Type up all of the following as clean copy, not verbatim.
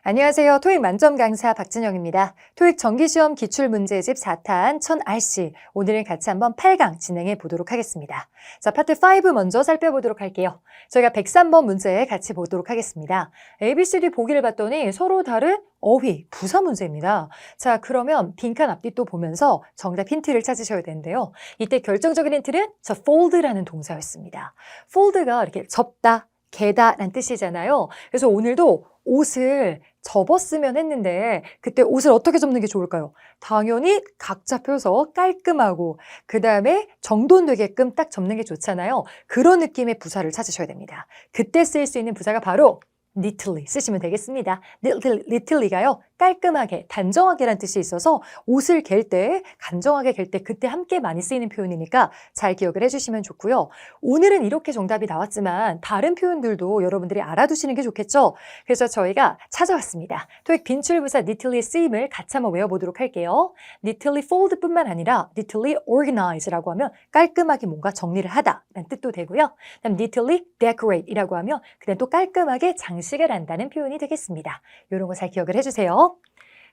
안녕하세요. 토익 만점 강사 박진영입니다. 토익 정기시험 기출문제집 4탄 1000RC. 오늘은 같이 한번 8강 진행해 보도록 하겠습니다. 자, 파트 5 먼저 살펴보도록 할게요. 저희가 103번 문제 같이 보도록 하겠습니다. ABCD 보기를 봤더니 서로 다른 어휘, 부사 문제입니다. 자, 그러면 빈칸 앞뒤 또 보면서 정답 힌트를 찾으셔야 되는데요. 이때 결정적인 힌트는 저 fold라는 동사였습니다. fold가 이렇게 접다, 개다라는 뜻이잖아요. 그래서 오늘도 옷을 접었으면 했는데 그때 옷을 어떻게 접는 게 좋을까요? 당연히 각 잡혀서 깔끔하고 그 다음에 정돈되게끔 딱 접는 게 좋잖아요. 그런 느낌의 부사를 찾으셔야 됩니다. 그때 쓰일 수 있는 부사가 바로 neatly 쓰시면 되겠습니다. neatly가요. 깔끔하게, 단정하게란 뜻이 있어서 옷을 갤 때, 간정하게 갤 때 그때 함께 많이 쓰이는 표현이니까 잘 기억을 해주시면 좋고요. 오늘은 이렇게 정답이 나왔지만 다른 표현들도 여러분들이 알아두시는 게 좋겠죠? 그래서 저희가 찾아왔습니다. 토익 빈출부사 neatly의 쓰임을 같이 한번 외워보도록 할게요. neatly fold뿐만 아니라 neatly organize라고 하면 깔끔하게 뭔가 정리를 하다라는 뜻도 되고요. 그다음 neatly decorate이라고 하면 그냥 또 깔끔하게 장식을 한다는 표현이 되겠습니다. 이런 거 잘 기억을 해주세요.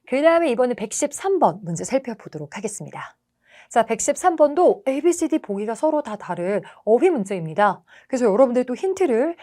그 다음에 이번에 113번 문제 살펴보도록 하겠습니다. 자, 113번도 ABCD 보기가 서로 다 다른 어휘 문제입니다. 그래서 여러분들 또 힌트를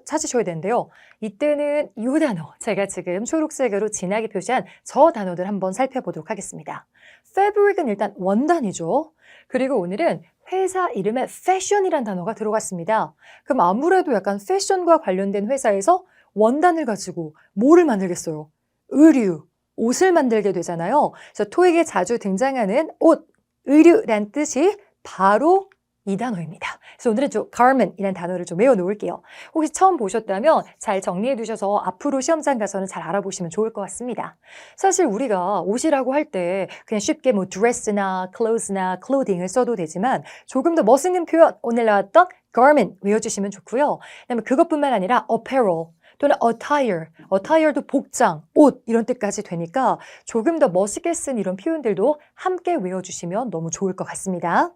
찾으셔야 되는데요. 이때는 이 단어, 제가 지금 초록색으로 진하게 표시한 저 단어들 한번 살펴보도록 하겠습니다. fabric은 일단 원단이죠. 그리고 오늘은 회사 이름에 fashion이라는 단어가 들어갔습니다. 그럼 아무래도 약간 패션과 관련된 회사에서 원단을 가지고 뭐를 만들겠어요? 의류, 옷을 만들게 되잖아요. 그래서 토익에 자주 등장하는 옷, 의류란 뜻이 바로 이 단어입니다. 그래서 오늘은 좀 garment이라는 단어를 좀 외워놓을게요. 혹시 처음 보셨다면 잘 정리해 두셔서 앞으로 시험장 가서는 잘 알아보시면 좋을 것 같습니다. 사실 우리가 옷이라고 할 때 그냥 쉽게 뭐 dress나 clothes나 clothing을 써도 되지만 조금 더 멋있는 표현 오늘 나왔던 garment 외워주시면 좋고요. 그다음에 그것뿐만 아니라 apparel 또는 attire도 복장, 옷 이런 뜻까지 되니까 조금 더 멋있게 쓴 이런 표현들도 함께 외워주시면 너무 좋을 것 같습니다.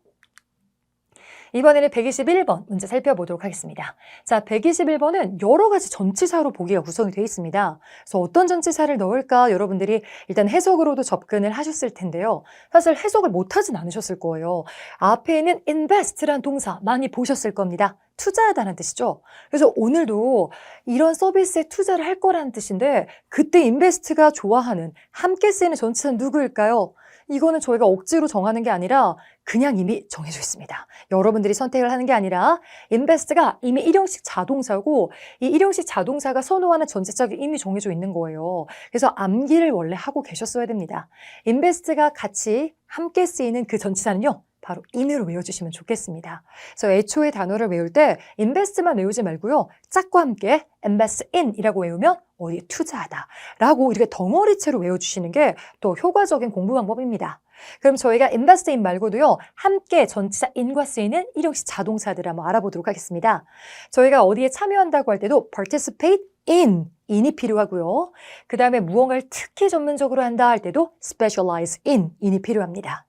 이번에는 121번 문제 살펴보도록 하겠습니다. 자, 121번은 여러 가지 전치사로 보기가 구성이 되어 있습니다. 그래서 어떤 전치사를 넣을까 여러분들이 일단 해석으로도 접근을 하셨을 텐데요. 사실 해석을 못하진 않으셨을 거예요. 앞에는 invest란 동사 많이 보셨을 겁니다. 투자하다는 뜻이죠. 그래서 오늘도 이런 서비스에 투자를 할 거라는 뜻인데 그때 인베스트가 좋아하는 함께 쓰이는 전치사는 누구일까요? 이거는 저희가 억지로 정하는 게 아니라 그냥 이미 정해져 있습니다. 여러분들이 선택을 하는 게 아니라 인베스트가 이미 일형식 자동사고 이 일형식 자동사가 선호하는 전치사가 이미 정해져 있는 거예요. 그래서 암기를 원래 하고 계셨어야 됩니다. 인베스트가 같이 함께 쓰이는 그 전치사는요. 바로 in으로 외워주시면 좋겠습니다. 그래서 애초에 단어를 외울 때 invest만 외우지 말고요. 짝과 함께 invest in이라고 외우면 어디에 투자하다 라고 이렇게 덩어리채로 외워주시는 게 더 효과적인 공부 방법입니다. 그럼 저희가 invest in 말고도요. 함께 전치사 in과 쓰이는 일형식 자동사들을 한번 알아보도록 하겠습니다. 저희가 어디에 참여한다고 할 때도 participate in이 필요하고요. 그 다음에 무언가를 특히 전문적으로 한다 할 때도 specialize in이 필요합니다.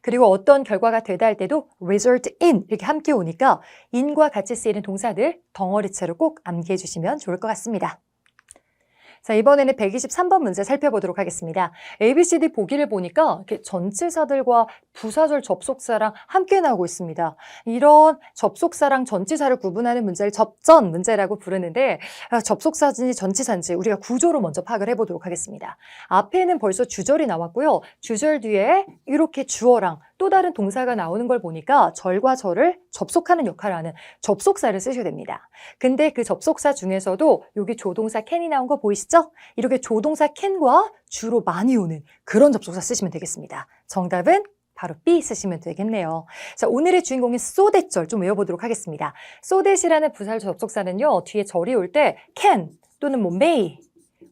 그리고 어떤 결과가 되다 할 때도 result in 이렇게 함께 오니까 in과 같이 쓰이는 동사들 덩어리채로 꼭 암기해 주시면 좋을 것 같습니다. 자, 이번에는 123번 문제 살펴보도록 하겠습니다. ABCD 보기를 보니까 이렇게 전치사들과 부사절 접속사랑 함께 나오고 있습니다. 이런 접속사랑 전치사를 구분하는 문제를 접전 문제라고 부르는데 접속사인지 전치사인지 우리가 구조로 먼저 파악을 해보도록 하겠습니다. 앞에는 벌써 주절이 나왔고요. 주절 뒤에 이렇게 주어랑 또 다른 동사가 나오는 걸 보니까 절과 절을 접속하는 역할을 하는 접속사를 쓰셔야 됩니다. 근데 그 접속사 중에서도 여기 조동사 can이 나온 거 보이시죠? 이렇게 조동사 can과 주로 많이 오는 그런 접속사 쓰시면 되겠습니다. 정답은 바로 B 쓰시면 되겠네요. 자, 오늘의 주인공인 so that 절 좀 외워보도록 하겠습니다. so that이라는 부사 접속사는요. 뒤에 절이 올 때 can 또는 뭐 may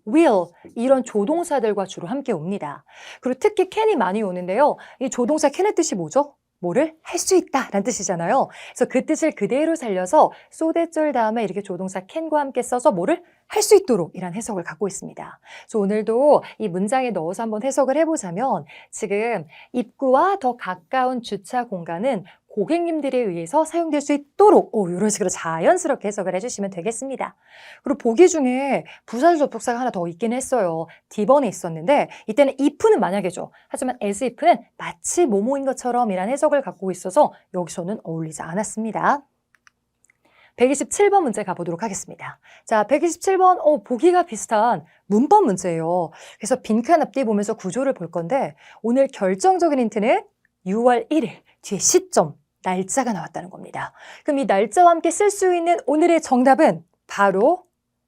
will 이런 조동사들과 주로 함께 옵니다. 그리고 특히 can이 많이 오는데요. 이 조동사 can의 뜻이 뭐죠? 뭐를 할 수 있다 라는 뜻이잖아요. 그래서 그 뜻을 그대로 살려서 so that 절 다음에 이렇게 조동사 can과 함께 써서 뭐를 할 수 있도록 이란 해석을 갖고 있습니다. 그래서 오늘도 이 문장에 넣어서 한번 해석을 해보자면 지금 입구와 더 가까운 주차 공간은 고객님들에 의해서 사용될 수 있도록 이런 식으로 자연스럽게 해석을 해주시면 되겠습니다. 그리고 보기 중에 부사절 접속사가 하나 더 있긴 했어요. D번에 있었는데 이때는 if는 만약이죠. 하지만 as if는 마치 뭐뭐인 것처럼 이란 해석을 갖고 있어서 여기서는 어울리지 않았습니다. 127번 문제 가보도록 하겠습니다. 자, 127번 보기가 비슷한 문법 문제예요. 그래서 빈칸 앞뒤 보면서 구조를 볼 건데 오늘 결정적인 힌트는 6월 1일 뒤에 시점, 날짜가 나왔다는 겁니다. 그럼 이 날짜와 함께 쓸 수 있는 오늘의 정답은 바로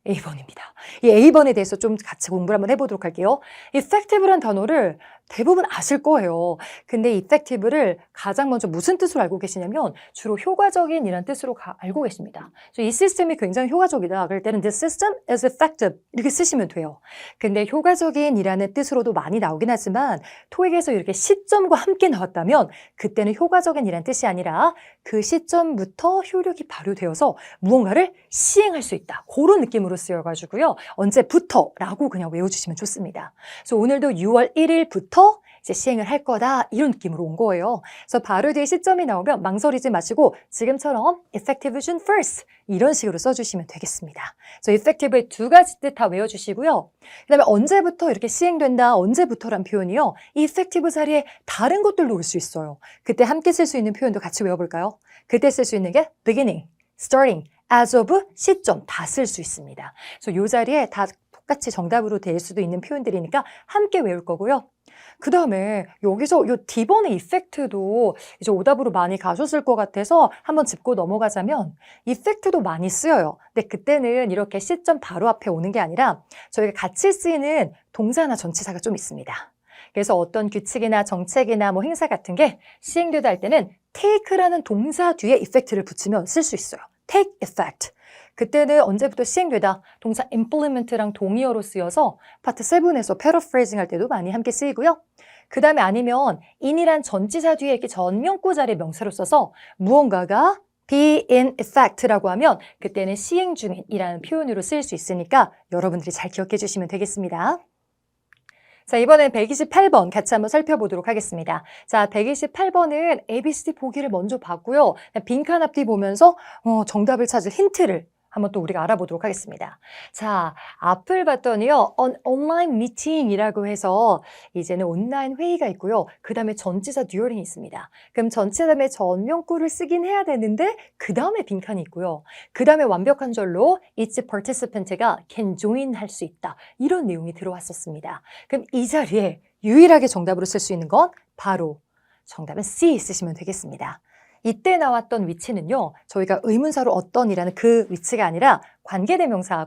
A번입니다. 이 A번에 대해서 좀 같이 공부를 한번 해보도록 할게요. effective란 단어를 대부분 아실 거예요. 근데 effective를 가장 먼저 무슨 뜻으로 알고 계시냐면 주로 효과적인 이란 뜻으로 알고 계십니다. 이 시스템이 굉장히 효과적이다. 그럴 때는 this system is effective 이렇게 쓰시면 돼요. 근데 효과적인 이라는 뜻으로도 많이 나오긴 하지만 토익에서 이렇게 시점과 함께 나왔다면 그때는 효과적인 이란 뜻이 아니라 그 시점부터 효력이 발효되어서 무언가를 시행할 수 있다. 그런 느낌으로 쓰여가지고요. 언제부터라고 그냥 외워주시면 좋습니다. 그래서 오늘도 6월 1일부터 이제 시행을 할 거다 이런 느낌으로 온 거예요. 그래서 바로 뒤에 시점이 나오면 망설이지 마시고 지금처럼 effective June 1st 이런 식으로 써주시면 되겠습니다. 그래서 effective의 두 가지 뜻 다 외워주시고요. 그 다음에 언제부터 이렇게 시행된다, 언제부터란 표현이요. 이 effective 자리에 다른 것들도 올 수 있어요. 그때 함께 쓸 수 있는 표현도 같이 외워볼까요? 그때 쓸 수 있는 게 beginning, starting, as of, 시점 다 쓸 수 있습니다. 그래서 이 자리에 다 똑같이 정답으로 될 수도 있는 표현들이니까 함께 외울 거고요. 그 다음에 여기서 이 D번의 이펙트도 이제 오답으로 많이 가셨을 것 같아서 한번 짚고 넘어가자면 이펙트도 많이 쓰여요. 근데 그때는 이렇게 시점 바로 앞에 오는 게 아니라 저희가 같이 쓰이는 동사나 전치사가 좀 있습니다. 그래서 어떤 규칙이나 정책이나 뭐 행사 같은 게 시행되다 할 때는 take라는 동사 뒤에 이펙트를 붙이면 쓸 수 있어요. take effect. 그때는 언제부터 시행되다 동사 implement랑 동의어로 쓰여서 파트 7에서 paraphrasing 할 때도 많이 함께 쓰이고요. 그 다음에 아니면 in이란 전치사 뒤에 이렇게 전명구 자리에 명사로 써서 무언가가 be in effect라고 하면 그때는 시행 중이라는 표현으로 쓰일 수 있으니까 여러분들이 잘 기억해 주시면 되겠습니다. 자, 이번엔 128번 같이 한번 살펴보도록 하겠습니다. 자, 128번은 ABCD 보기를 먼저 봤고요. 빈칸 앞뒤 보면서 정답을 찾을 힌트를 한번 또 우리가 알아보도록 하겠습니다. 자, 앞을 봤더니요. 온라인 미팅이라고 해서 이제는 온라인 회의가 있고요. 그 다음에 전치사 during이 있습니다. 그럼 전치사 다음에 전명구를 쓰긴 해야 되는데 그 다음에 빈칸이 있고요. 그 다음에 완벽한 절로 each participant가 can join 할 수 있다. 이런 내용이 들어왔었습니다. 그럼 이 자리에 유일하게 정답으로 쓸 수 있는 건 바로 정답은 C 쓰시면 되겠습니다. 이때 나왔던 위치는요. 저희가 의문사로 어떤이라는 그 위치가 아니라 관계대명사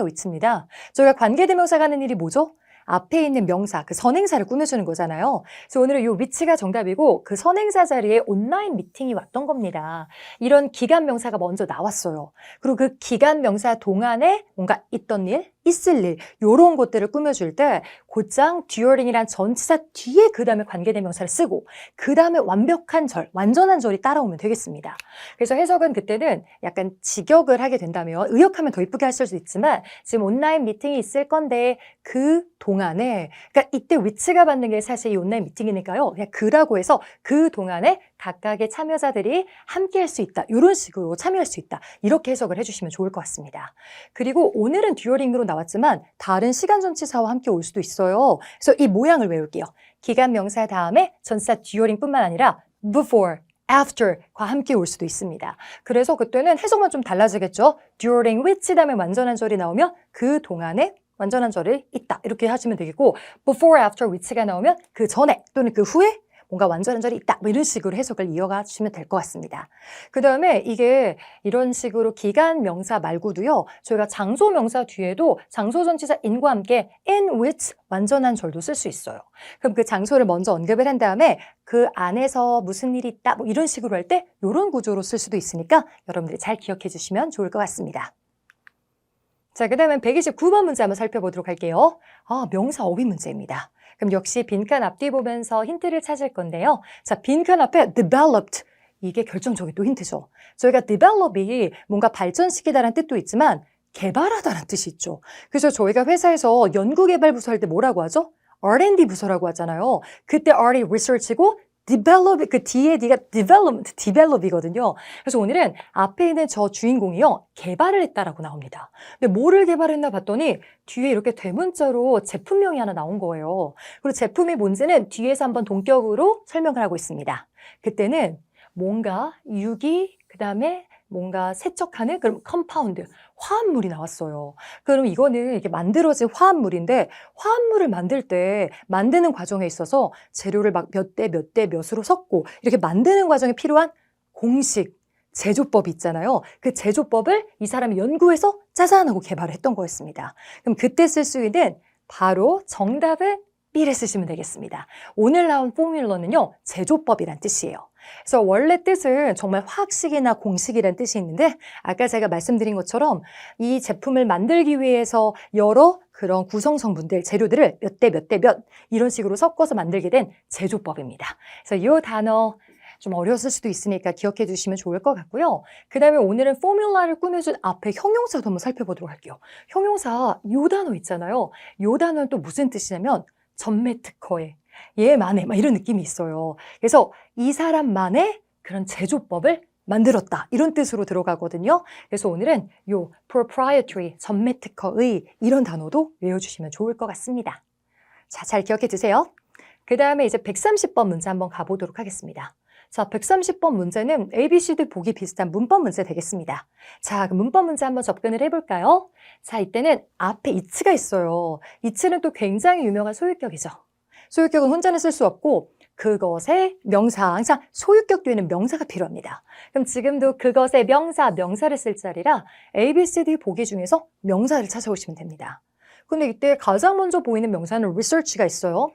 위치입니다. 저희가 관계대명사가 하는 일이 뭐죠? 앞에 있는 명사, 그 선행사를 꾸며주는 거잖아요. 그래서 오늘은 이 위치가 정답이고 그 선행사 자리에 온라인 미팅이 왔던 겁니다. 이런 기간 명사가 먼저 나왔어요. 그리고 그 기간 명사 동안에 뭔가 있던 일, 있을 일 이런 것들을 꾸며줄 때 곧장 during이란 전치사 뒤에 그 다음에 관계대명사를 쓰고 그 다음에 완벽한 절, 완전한 절이 따라오면 되겠습니다. 그래서 해석은 그때는 약간 직역을 하게 된다면 의역하면 더 이쁘게 하실 수 있지만 지금 온라인 미팅이 있을 건데 그 동안에 그러니까 이때 위치가 받는 게 사실 이 온라인 미팅이니까요. 그냥 그라고 해서 그 동안에 각각의 참여자들이 함께 할 수 있다. 이런 식으로 참여할 수 있다. 이렇게 해석을 해주시면 좋을 것 같습니다. 그리고 오늘은 during으로 나왔지만 다른 시간 전치사와 함께 올 수도 있어요. 그래서 이 모양을 외울게요. 기간 명사 다음에 전치사 during뿐만 아니라 before, after과 함께 올 수도 있습니다. 그래서 그때는 해석만 좀 달라지겠죠. during which 다음에 완전한 절이 나오면 그 동안에 완전한 절이 있다. 이렇게 하시면 되겠고 before, after which가 나오면 그 전에 또는 그 후에 뭔가 완전한 절이 있다. 뭐 이런 식으로 해석을 이어가 주시면 될 것 같습니다. 그 다음에 이게 이런 식으로 기간 명사 말고도요. 저희가 장소 명사 뒤에도 장소 전치사 in과 함께 in which 완전한 절도 쓸 수 있어요. 그럼 그 장소를 먼저 언급을 한 다음에 그 안에서 무슨 일이 있다. 뭐 이런 식으로 할 때 이런 구조로 쓸 수도 있으니까 여러분들이 잘 기억해 주시면 좋을 것 같습니다. 자, 그 다음엔 129번 문제 한번 살펴보도록 할게요. 명사 어휘 문제입니다. 그럼 역시 빈칸 앞뒤 보면서 힌트를 찾을 건데요. 자, 빈칸 앞에 developed. 이게 결정적인 또 힌트죠. 저희가 develop이 뭔가 발전시키다라는 뜻도 있지만 개발하다라는 뜻이 있죠. 그래서 저희가 회사에서 연구개발 부서 할 때 뭐라고 하죠? R&D 부서라고 하잖아요. 그때 R이 research이고 develop, 그 뒤에 D가 development, develop이거든요. 그래서 오늘은 앞에 있는 저 주인공이요, 개발을 했다라고 나옵니다. 근데 뭐를 개발했나 봤더니 뒤에 이렇게 대문자로 제품명이 하나 나온 거예요. 그리고 제품이 뭔지는 뒤에서 한번 동격으로 설명을 하고 있습니다. 그때는 뭔가 유기, 그 다음에 뭔가 세척하는 그런 컴파운드, 화합물이 나왔어요. 그럼 이거는 이게 만들어진 화합물인데 화합물을 만들 때 만드는 과정에 있어서 재료를 막 몇 대 몇 대 몇으로 섞고 이렇게 만드는 과정에 필요한 공식, 제조법이 있잖아요. 그 제조법을 이 사람이 연구해서 짜잔 하고 개발을 했던 거였습니다. 그럼 그때 쓸 수 있는 바로 정답은 B를 쓰시면 되겠습니다. 오늘 나온 포뮬러는요, 제조법이란 뜻이에요. 그래서 원래 뜻은 정말 화학식이나 공식이란 뜻이 있는데 아까 제가 말씀드린 것처럼 이 제품을 만들기 위해서 여러 그런 구성 성분들, 재료들을 몇 대 몇 대 몇 이런 식으로 섞어서 만들게 된 제조법입니다. 그래서 이 단어 좀 어려웠을 수도 있으니까 기억해 두시면 좋을 것 같고요. 그 다음에 오늘은 포뮬라를 꾸며준 앞에 형용사도 한번 살펴보도록 할게요. 형용사, 요 단어 있잖아요. 요 단어는 또 무슨 뜻이냐면 전매 특허에, 얘만의 막 이런 느낌이 있어요. 그래서 이 사람만의 그런 제조법을 만들었다 이런 뜻으로 들어가거든요. 그래서 오늘은 요 proprietary, 전매 특허의 이런 단어도 외워주시면 좋을 것 같습니다. 자, 잘 기억해 두세요. 그 다음에 이제 130번 문제 한번 가보도록 하겠습니다. 자, 130번 문제는 ABCD 보기 비슷한 문법 문제 되겠습니다. 자, 그 문법 문제 한번 접근을 해볼까요? 자, 이때는 앞에 it가 있어요. it는 또 굉장히 유명한 소유격이죠. 소유격은 혼자는 쓸 수 없고 그것의 명사, 항상 소유격 뒤에는 명사가 필요합니다. 그럼 지금도 그것의 명사, 명사를 쓸 자리라 ABCD 보기 중에서 명사를 찾아오시면 됩니다. 근데 이때 가장 먼저 보이는 명사는 research가 있어요.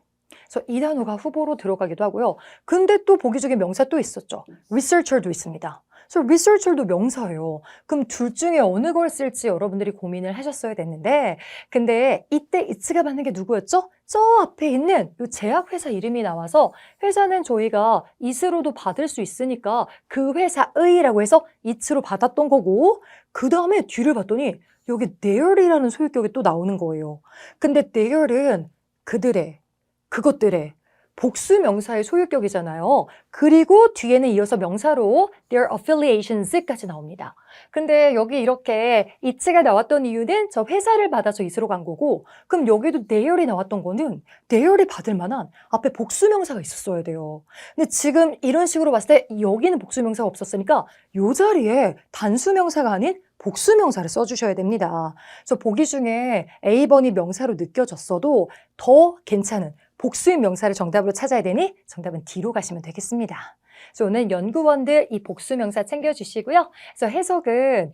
그래서 이 단어가 후보로 들어가기도 하고요. 근데 또 보기 중에 명사 또 있었죠. researcher도 있습니다. 그래서 researcher도 명사예요. 그럼 둘 중에 어느 걸 쓸지 여러분들이 고민을 하셨어야 됐는데 근데 이때 it가 맞는 게 누구였죠? 저 앞에 있는 이 제약회사 이름이 나와서 회사는 저희가 it으로도 받을 수 있으니까 그 회사의라고 해서 it로 받았던 거고 그 다음에 뒤를 봤더니 여기 their이라는 소유격이 또 나오는 거예요. 근데 their은 그들의, 그것들의 복수명사의 소유격이잖아요. 그리고 뒤에는 이어서 명사로 their affiliations까지 나옵니다. 근데 여기 이렇게 it가 나왔던 이유는 저 회사를 받아서 it으로 간 거고 그럼 여기도 their이 나왔던 거는 their이 받을 만한 앞에 복수명사가 있었어야 돼요. 근데 지금 이런 식으로 봤을 때 여기는 복수명사가 없었으니까 이 자리에 단수명사가 아닌 복수명사를 써주셔야 됩니다. 그래서 보기 중에 A번이 명사로 느껴졌어도 더 괜찮은 복수의 명사를 정답으로 찾아야 되니 정답은 D로 가시면 되겠습니다. 그래서 오늘 연구원들 이 복수명사 챙겨주시고요. 그래서 해석은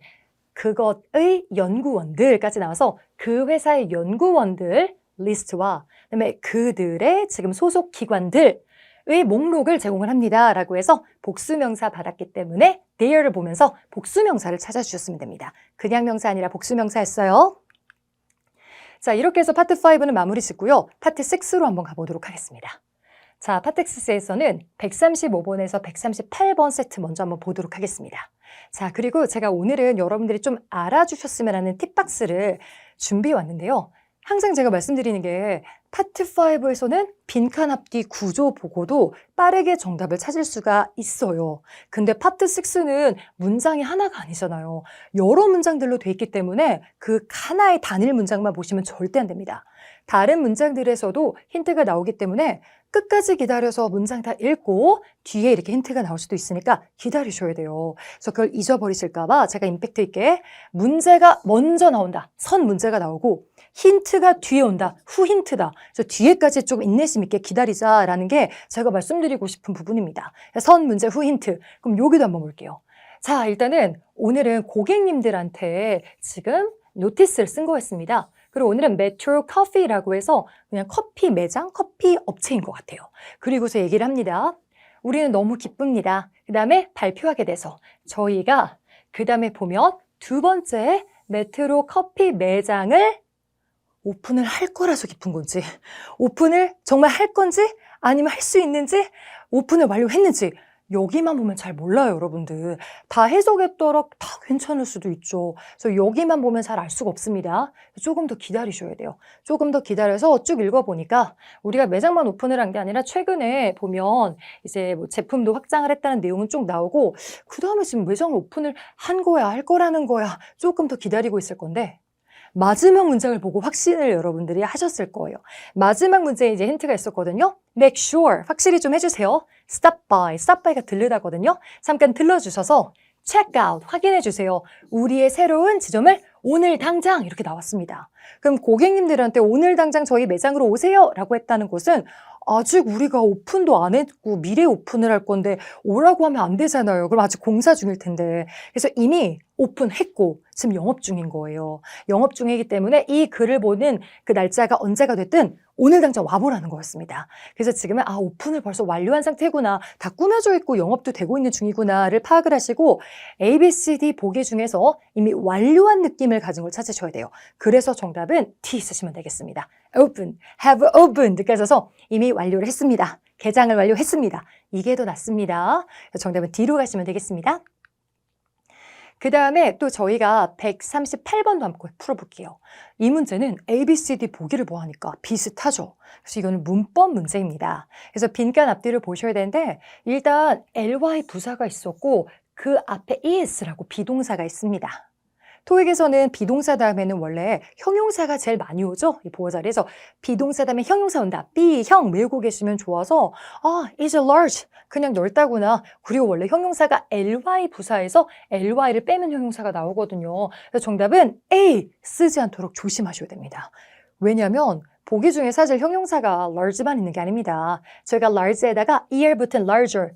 그것의 연구원들까지 나와서 그 회사의 연구원들 리스트와 그다음에 그들의 지금 소속 기관들의 목록을 제공을 합니다. 라고 해서 복수명사 받았기 때문에 their를 보면서 복수명사를 찾아주셨으면 됩니다. 그냥 명사 아니라 복수명사였어요. 자, 이렇게 해서 파트 5는 마무리 짓고요. 파트 6로 한번 가보도록 하겠습니다. 자, 파트 6에서는 135번에서 138번 세트 먼저 한번 보도록 하겠습니다. 자, 그리고 제가 오늘은 여러분들이 좀 알아주셨으면 하는 팁박스를 준비해 왔는데요. 항상 제가 말씀드리는 게 파트 5에서는 빈칸 앞뒤 구조 보고도 빠르게 정답을 찾을 수가 있어요. 근데 파트 6는 문장이 하나가 아니잖아요. 여러 문장들로 돼 있기 때문에 그 하나의 단일 문장만 보시면 절대 안 됩니다. 다른 문장들에서도 힌트가 나오기 때문에 끝까지 기다려서 문장 다 읽고 뒤에 이렇게 힌트가 나올 수도 있으니까 기다리셔야 돼요. 그래서 그걸 잊어버리실까 봐 제가 임팩트 있게 문제가 먼저 나온다. 선 문제가 나오고 힌트가 뒤에 온다. 후 힌트다. 그래서 뒤에까지 좀 인내심 있게 기다리자라는 게 제가 말씀드리고 싶은 부분입니다. 선 문제, 후 힌트. 그럼 여기도 한번 볼게요. 자, 일단은 오늘은 고객님들한테 지금 노티스를 쓴 거였습니다. 그리고 오늘은 메트로 커피라고 해서 그냥 커피 매장, 커피 업체인 것 같아요. 그리고서 얘기를 합니다. 우리는 너무 기쁩니다. 그 다음에 발표하게 돼서 저희가 그 다음에 보면 두 번째 메트로 커피 매장을 오픈을 할 거라서 기쁜 건지 오픈을 정말 할 건지 아니면 할 수 있는지 오픈을 완료했는지 여기만 보면 잘 몰라요, 여러분들. 다 해석에 따라 다 괜찮을 수도 있죠. 그래서 여기만 보면 잘 알 수가 없습니다. 조금 더 기다리셔야 돼요. 조금 더 기다려서 쭉 읽어보니까 우리가 매장만 오픈을 한 게 아니라 최근에 보면 이제 뭐 제품도 확장을 했다는 내용은 쭉 나오고 그 다음에 지금 매장을 오픈을 한 거야, 할 거라는 거야. 조금 더 기다리고 있을 건데 마지막 문장을 보고 확신을 여러분들이 하셨을 거예요. 마지막 문제에 이제 힌트가 있었거든요. Make sure, 확실히 좀 해주세요. Stop by가 들르다거든요. 잠깐 들러주셔서 check out, 확인해 주세요. 우리의 새로운 지점을 오늘 당장 이렇게 나왔습니다. 그럼 고객님들한테 오늘 당장 저희 매장으로 오세요 라고 했다는 것은 아직 우리가 오픈도 안 했고 미래 오픈을 할 건데 오라고 하면 안 되잖아요. 그럼 아직 공사 중일 텐데. 그래서 이미 오픈했고 지금 영업 중인 거예요. 영업 중이기 때문에 이 글을 보는 그 날짜가 언제가 됐든 오늘 당장 와보라는 거였습니다. 그래서 지금은 오픈을 벌써 완료한 상태구나. 다 꾸며져 있고 영업도 되고 있는 중이구나를 파악을 하시고 A, B, C, D 보기 중에서 이미 완료한 느낌을 가진 걸 찾으셔야 돼요. 그래서 정답은 T 쓰시면 되겠습니다. Open, have opened까지 해서 이미 완료를 했습니다. 개장을 완료했습니다. 이게 더 낫습니다. 정답은 D로 가시면 되겠습니다. 그 다음에 또 저희가 138번도 한번 풀어볼게요. 이 문제는 A, B, C, D 보기를 보아하니까 비슷하죠. 그래서 이거는 문법 문제입니다. 그래서 빈칸 앞뒤를 보셔야 되는데 일단 ly 부사가 있었고 그 앞에 is라고 비동사가 있습니다. 토익에서는 비동사 다음에는 원래 형용사가 제일 많이 오죠? 이 보호 자리에서 비동사 다음에 형용사 온다. B형 외우고 계시면 좋아서 is large. 그냥 넓다구나. 그리고 원래 형용사가 ly 부사에서 ly를 빼면 형용사가 나오거든요. 그래서 정답은 A 쓰지 않도록 조심하셔야 됩니다. 왜냐하면 보기 중에 사실 형용사가 large만 있는 게 아닙니다. 저희가 large에다가 er 붙은 larger.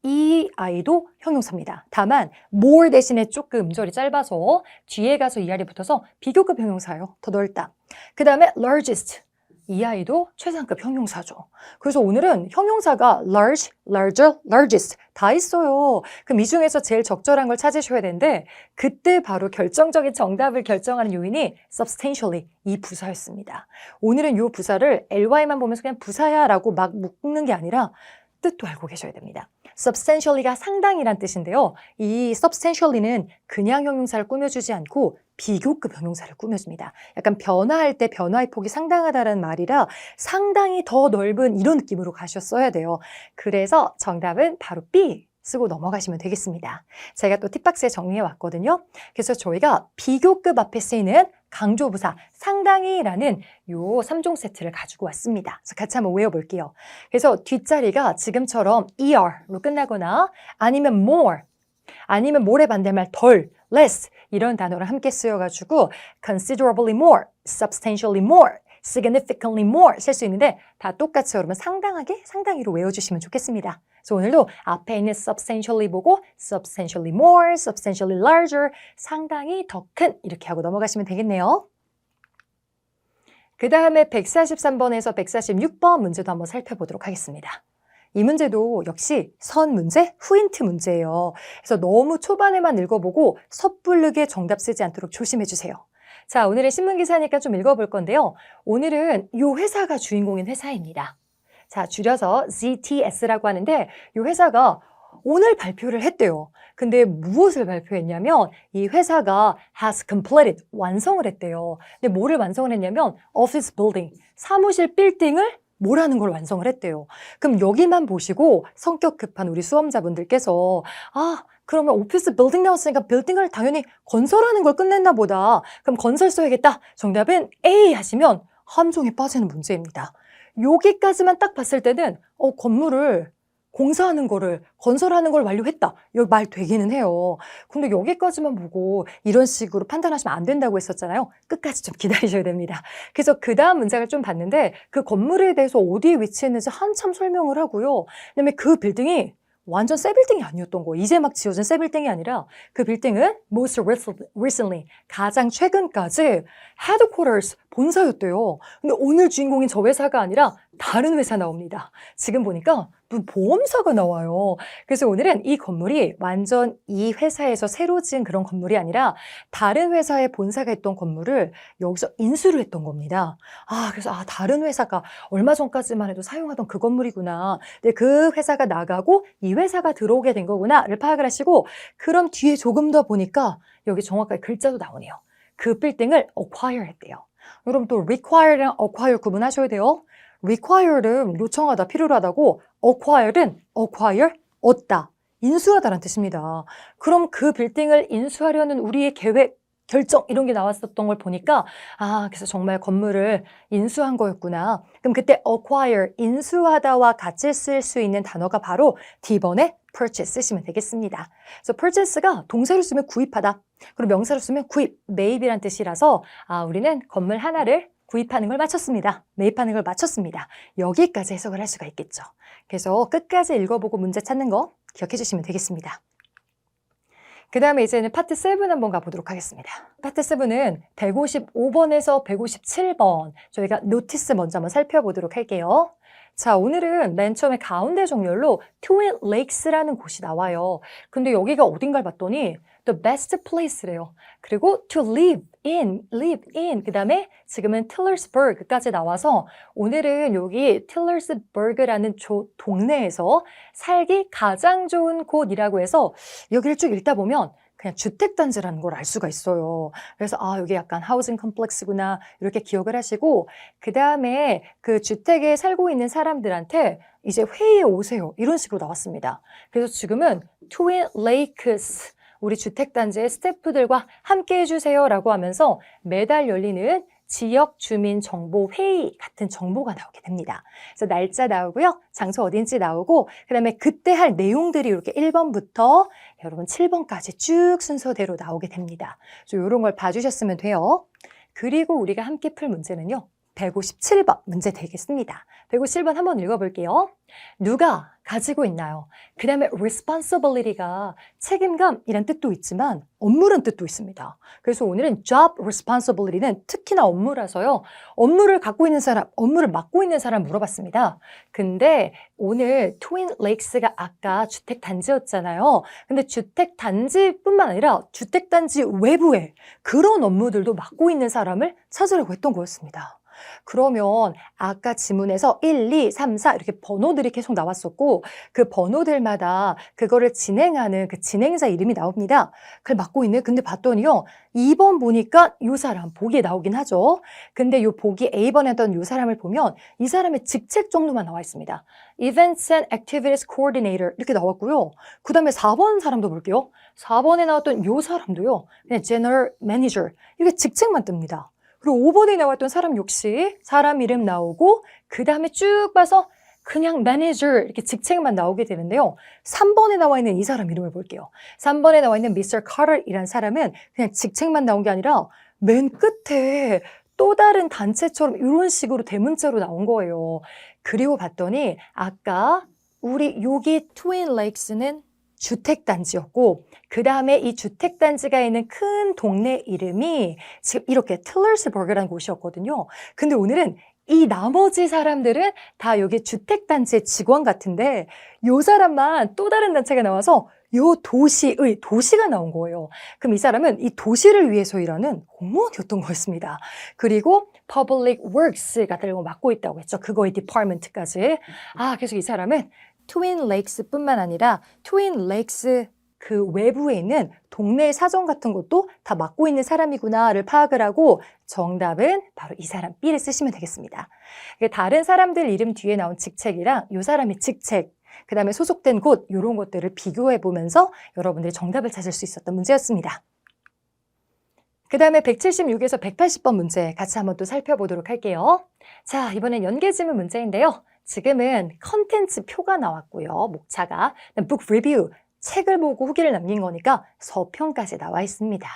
이 아이도 형용사입니다. 다만 more 대신에 조금 음절이 짧아서 뒤에 가서 이 알이 붙어서 비교급 형용사예요. 더 넓다. 그 다음에 largest. 이 아이도 최상급 형용사죠. 그래서 오늘은 형용사가 large, larger, largest 다 있어요. 그럼 이 중에서 제일 적절한 걸 찾으셔야 되는데 그때 바로 결정적인 정답을 결정하는 요인이 substantially 이 부사였습니다. 오늘은 이 부사를 ly만 보면서 그냥 부사야 라고 막 묶는 게 아니라 뜻도 알고 계셔야 됩니다. substantially가 상당이란 뜻인데요. 이 substantially는 그냥 형용사를 꾸며주지 않고 비교급 형용사를 꾸며줍니다. 약간 변화할 때 변화의 폭이 상당하다는 말이라 상당히 더 넓은 이런 느낌으로 가셨어야 돼요. 그래서 정답은 바로 B 쓰고 넘어가시면 되겠습니다. 제가 또 팁박스에 정리해 왔거든요. 그래서 저희가 비교급 앞에 쓰이는 강조부사 상당히라는 요 3종 세트를 가지고 왔습니다. 그래서 같이 한번 외워볼게요. 그래서 뒷자리가 지금처럼 er로 끝나거나 아니면 more, 아니면 more의 반대말 덜, less 이런 단어를 함께 쓰여가지고 considerably more, substantially more, significantly more 쓸 수 있는데 다 똑같이 여러분 상당하게, 상당히로 외워주시면 좋겠습니다. 그래서 오늘도 앞에 있는 substantially 보고 substantially more, substantially larger, 상당히 더 큰 이렇게 하고 넘어가시면 되겠네요. 그 다음에 143번에서 146번 문제도 한번 살펴보도록 하겠습니다. 이 문제도 역시 선 문제, 후인트 문제예요. 그래서 너무 초반에만 읽어보고 섣부르게 정답 쓰지 않도록 조심해 주세요. 자, 오늘의 신문기사니까 좀 읽어볼 건데요. 오늘은 이 회사가 주인공인 회사입니다. 자, 줄여서 ZTS라고 하는데 이 회사가 오늘 발표를 했대요. 근데 무엇을 발표했냐면 이 회사가 has completed, 완성을 했대요. 근데 뭐를 완성을 했냐면 office building, 사무실 빌딩을 뭐라는 걸 완성을 했대요. 그럼 여기만 보시고 성격 급한 우리 수험자분들께서 그러면 오피스 빌딩 나왔으니까 빌딩을 당연히 건설하는 걸 끝냈나 보다. 그럼 건설 써야겠다. 정답은 A 하시면 함정에 빠지는 문제입니다. 여기까지만 딱 봤을 때는 건물을 공사하는 거를 건설하는 걸 완료했다. 여기 말 되기는 해요. 근데 여기까지만 보고 이런 식으로 판단하시면 안 된다고 했었잖아요. 끝까지 좀 기다리셔야 됩니다. 그래서 그 다음 문장을 좀 봤는데 그 건물에 대해서 어디에 위치했는지 한참 설명을 하고요. 그다음에 그 빌딩이 완전 새 빌딩이 아니었던 거예요. 이제 막 지어진 새 빌딩이 아니라 그 빌딩은 most recently, 가장 최근까지 headquarters, 본사였대요. 근데 오늘 주인공인 저 회사가 아니라 다른 회사 나옵니다. 지금 보니까 보험사가 나와요. 그래서 오늘은 이 건물이 완전 이 회사에서 새로 지은 그런 건물이 아니라 다른 회사에 본사가 있던 건물을 여기서 인수를 했던 겁니다. 그래서 다른 회사가 얼마 전까지만 해도 사용하던 그 건물이구나. 근데 그 회사가 나가고 이 회사가 들어오게 된 거구나를 파악을 하시고 그럼 뒤에 조금 더 보니까 여기 정확하게 글자도 나오네요. 그 빌딩을 acquire 했대요. 여러분 또 require랑 acquire 구분하셔야 돼요. require는 요청하다, 필요로 하다고 acquire는 acquire, 얻다, 인수하다라는 뜻입니다. 그럼 그 빌딩을 인수하려는 우리의 계획, 결정 이런 게 나왔었던 걸 보니까 그래서 정말 건물을 인수한 거였구나. 그럼 그때 acquire, 인수하다와 같이 쓸 수 있는 단어가 바로 D번에 purchase 쓰시면 되겠습니다. 그래서 purchase가 동사로 쓰면 구입하다. 그리고 명사로 쓰면 구입, 매입이란 뜻이라서 우리는 건물 하나를 구입하는 걸 마쳤습니다. 매입하는 걸 마쳤습니다. 여기까지 해석을 할 수가 있겠죠. 그래서 끝까지 읽어보고 문제 찾는 거 기억해 주시면 되겠습니다. 그 다음에 이제는 파트 7 한번 가보도록 하겠습니다. 파트 7은 155번에서 157번 저희가 노티스 먼저 한번 살펴보도록 할게요. 자, 오늘은 맨 처음에 가운데 정렬로 Twin Lakes라는 곳이 나와요. 근데 여기가 어딘가를 봤더니 the best place래요. 그리고 to live in. 그 다음에 지금은 Tillersburg까지 나와서 오늘은 여기 Tillersburg라는 동네에서 살기 가장 좋은 곳이라고 해서 여기를 쭉 읽다 보면 그냥 주택단지라는 걸 알 수가 있어요. 그래서 여기 약간 하우징 컴플렉스구나 이렇게 기억을 하시고 그 다음에 그 주택에 살고 있는 사람들한테 이제 회의에 오세요. 이런 식으로 나왔습니다. 그래서 지금은 Twin Lakes 우리 주택단지의 스태프들과 함께 해주세요 라고 하면서 매달 열리는 지역 주민 정보 회의 같은 정보가 나오게 됩니다. 그래서 날짜 나오고요. 장소 어딘지 나오고 그다음에 그때 할 내용들이 이렇게 1번부터 여러분 7번까지 쭉 순서대로 나오게 됩니다. 그래서 이런 걸 봐주셨으면 돼요. 그리고 우리가 함께 풀 문제는요. 157번 문제 되겠습니다. 157번 한번 읽어볼게요. 누가 가지고 있나요? 그 다음에 responsibility가 책임감이란 뜻도 있지만 업무란 뜻도 있습니다. 그래서 오늘은 job responsibility는 특히나 업무라서요. 업무를 갖고 있는 사람, 업무를 맡고 있는 사람 물어봤습니다. 근데 오늘 트윈 레이크스가 아까 주택단지였잖아요. 근데 주택단지뿐만 아니라 주택단지 외부에 그런 업무들도 맡고 있는 사람을 찾으라고 했던 거였습니다. 그러면 아까 지문에서 1, 2, 3, 4 이렇게 번호들이 계속 나왔었고 그 번호들마다 그거를 진행하는 그 진행자 이름이 나옵니다. 그걸 맡고 있네. 근데 봤더니요. 2번 보니까 이 사람 보기에 나오긴 하죠. 근데 이 보기 A번에 했던 이 사람을 보면 이 사람의 직책 정도만 나와 있습니다. Events and Activities Coordinator 이렇게 나왔고요. 그 다음에 4번 사람도 볼게요. 4번에 나왔던 이 사람도요. 그냥 General Manager 이렇게 직책만 뜹니다. 그리고 5번에 나왔던 사람 역시 사람 이름 나오고 그 다음에 쭉 봐서 그냥 매니저 이렇게 직책만 나오게 되는데요. 3번에 나와 있는 이 사람 이름을 볼게요. 3번에 나와 있는 Mr. Carter이라는 사람은 그냥 직책만 나온 게 아니라 맨 끝에 또 다른 단체처럼 이런 식으로 대문자로 나온 거예요. 그리고 봤더니 아까 우리 여기 트윈 레이크스는 주택단지였고 그 다음에 이 주택단지가 있는 큰 동네 이름이 지금 이렇게 틸러스버그라는 곳이었거든요. 근데 오늘은 이 나머지 사람들은 다 여기 주택단지의 직원 같은데 이 사람만 또 다른 단체가 나와서 이 도시가 나온 거예요. 그럼 이 사람은 이 도시를 위해서 일하는 공무원이었던 거였습니다. 그리고 Public Works가 들고 맡고 있다고 했죠. 그거의 디파트먼트까지. 그래서 이 사람은 트윈 레이크스뿐만 아니라 트윈 레이크스 그 외부에 있는 동네 사정 같은 것도 다 맡고 있는 사람이구나를 파악을 하고 정답은 바로 이 사람 B를 쓰시면 되겠습니다. 다른 사람들 이름 뒤에 나온 직책이랑 이 사람의 직책, 그 다음에 소속된 곳 이런 것들을 비교해 보면서 여러분들이 정답을 찾을 수 있었던 문제였습니다. 그 다음에 176에서 180번 문제 같이 한번 또 살펴보도록 할게요. 자, 이번엔 연계지문 문제인데요. 지금은 컨텐츠 표가 나왔고요. 목차가 book review, 책을 보고 후기를 남긴 거니까 서평까지 나와 있습니다.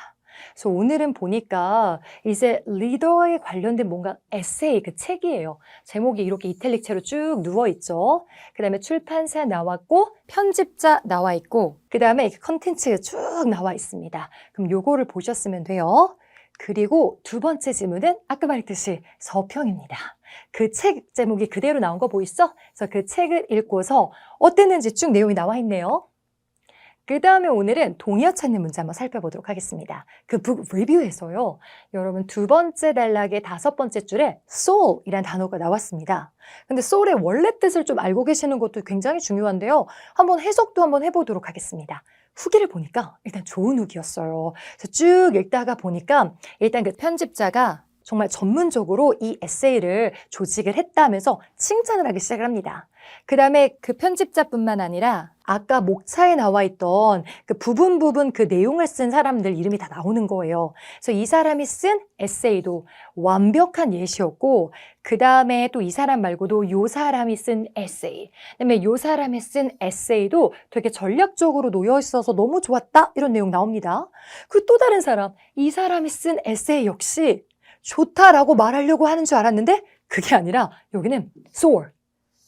그래서 오늘은 보니까 이제 리더에 관련된 뭔가 에세이 그 책이에요. 제목이 이렇게 이탈릭체로 쭉 누워있죠. 그 다음에 출판사 나왔고 편집자 나와 있고 그 다음에 컨텐츠가 쭉 나와 있습니다. 그럼 요거를 보셨으면 돼요. 그리고 두 번째 지문은 아까 말했듯이 서평입니다. 그 책 제목이 그대로 나온 거 보이시죠? 그래서 그 책을 읽고서 어땠는지 쭉 내용이 나와 있네요. 그 다음에 오늘은 동의어 찾는 문제 한번 살펴보도록 하겠습니다. 그 북 리뷰에서요. 여러분 두 번째 단락의 다섯 번째 줄에 soul이라는 단어가 나왔습니다. 근데 soul의 원래 뜻을 좀 알고 계시는 것도 굉장히 중요한데요. 한번 해석도 한번 해보도록 하겠습니다. 후기를 보니까 일단 좋은 후기였어요. 그래서 쭉 읽다가 보니까 일단 그 편집자가 정말 전문적으로 이 에세이를 조직을 했다면서 칭찬을 하기 시작을 합니다. 그 다음에 그 편집자뿐만 아니라 아까 목차에 나와 있던 그 부분 그 내용을 쓴 사람들 이름이 다 나오는 거예요. 그래서 이 사람이 쓴 에세이도 완벽한 예시였고 그 다음에 또 이 사람 말고도 요 사람이 쓴 에세이 그다음에 요 사람이 쓴 에세이도 되게 전략적으로 놓여 있어서 너무 좋았다 이런 내용 나옵니다. 그 또 다른 사람 이 사람이 쓴 에세이 역시 좋다라고 말하려고 하는 줄 알았는데 그게 아니라 여기는 sore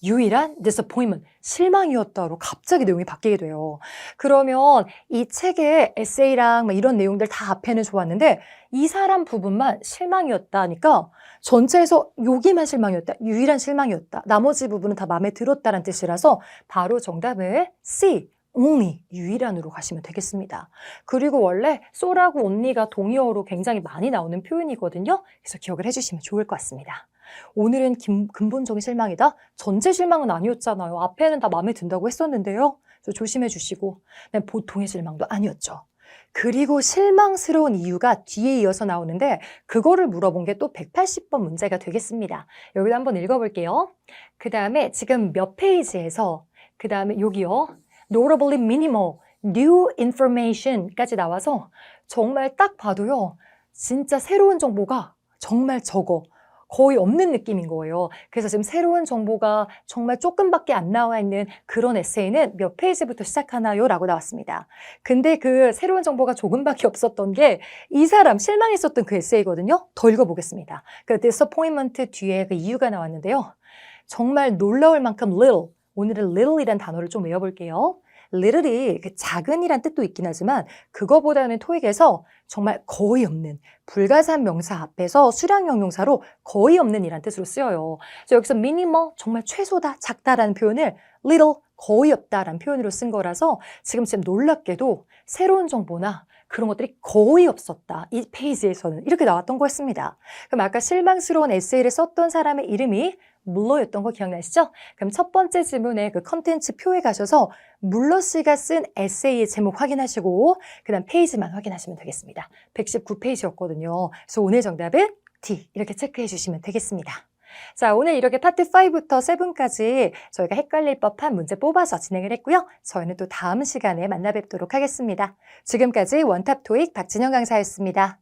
유일한 disappointment, 실망이었다로 갑자기 내용이 바뀌게 돼요. 그러면 이 책의 에세이랑 막 이런 내용들 다 앞에는 좋았는데 이 사람 부분만 실망이었다니까 전체에서 여기만 실망이었다, 유일한 실망이었다. 나머지 부분은 다 마음에 들었다는 뜻이라서 바로 정답을 C, only, 유일한으로 가시면 되겠습니다. 그리고 원래 so라고 only가 동의어로 굉장히 많이 나오는 표현이거든요. 그래서 기억을 해주시면 좋을 것 같습니다. 오늘은 근본적인 실망이다? 전체 실망은 아니었잖아요. 앞에는 다 마음에 든다고 했었는데요. 조심해 주시고 보통의 실망도 아니었죠. 그리고 실망스러운 이유가 뒤에 이어서 나오는데 그거를 물어본 게 또 180번 문제가 되겠습니다. 여기도 한번 읽어볼게요. 그 다음에 지금 몇 페이지에서 그 다음에 여기요. Notably minimal, new information까지 나와서 정말 딱 봐도요. 진짜 새로운 정보가 정말 적어. 거의 없는 느낌인 거예요. 그래서 지금 새로운 정보가 정말 조금밖에 안 나와 있는 그런 에세이는 몇 페이지부터 시작하나요? 라고 나왔습니다. 근데 그 새로운 정보가 조금밖에 없었던 게 이 사람 실망했었던 그 에세이거든요. 더 읽어보겠습니다. 그 disappointment 뒤에 그 이유가 나왔는데요. 정말 놀라울 만큼 little, 오늘은 little이란 단어를 좀 외워볼게요. little이 그 작은이란 뜻도 있긴 하지만 그거보다는 토익에서 정말 거의 없는 불가사한 명사 앞에서 수량 형용사로 거의 없는 이란 뜻으로 쓰여요. 그래서 여기서 minimal 정말 최소다 작다라는 표현을 little 거의 없다라는 표현으로 쓴 거라서 지금 놀랍게도 새로운 정보나 그런 것들이 거의 없었다. 이 페이지에서는 이렇게 나왔던 거였습니다. 그럼 아까 실망스러운 에세이를 썼던 사람의 이름이 물러였던 거 기억나시죠? 그럼 첫 번째 질문에 그 컨텐츠 표에 가셔서 물러 씨가 쓴 에세이의 제목 확인하시고 그 다음 페이지만 확인하시면 되겠습니다. 119페이지였거든요. 그래서 오늘 정답은 D 이렇게 체크해 주시면 되겠습니다. 자, 오늘 이렇게 파트 5부터 7까지 저희가 헷갈릴 법한 문제 뽑아서 진행을 했고요. 저희는 또 다음 시간에 만나 뵙도록 하겠습니다. 지금까지 원탑 토익 박진영 강사였습니다.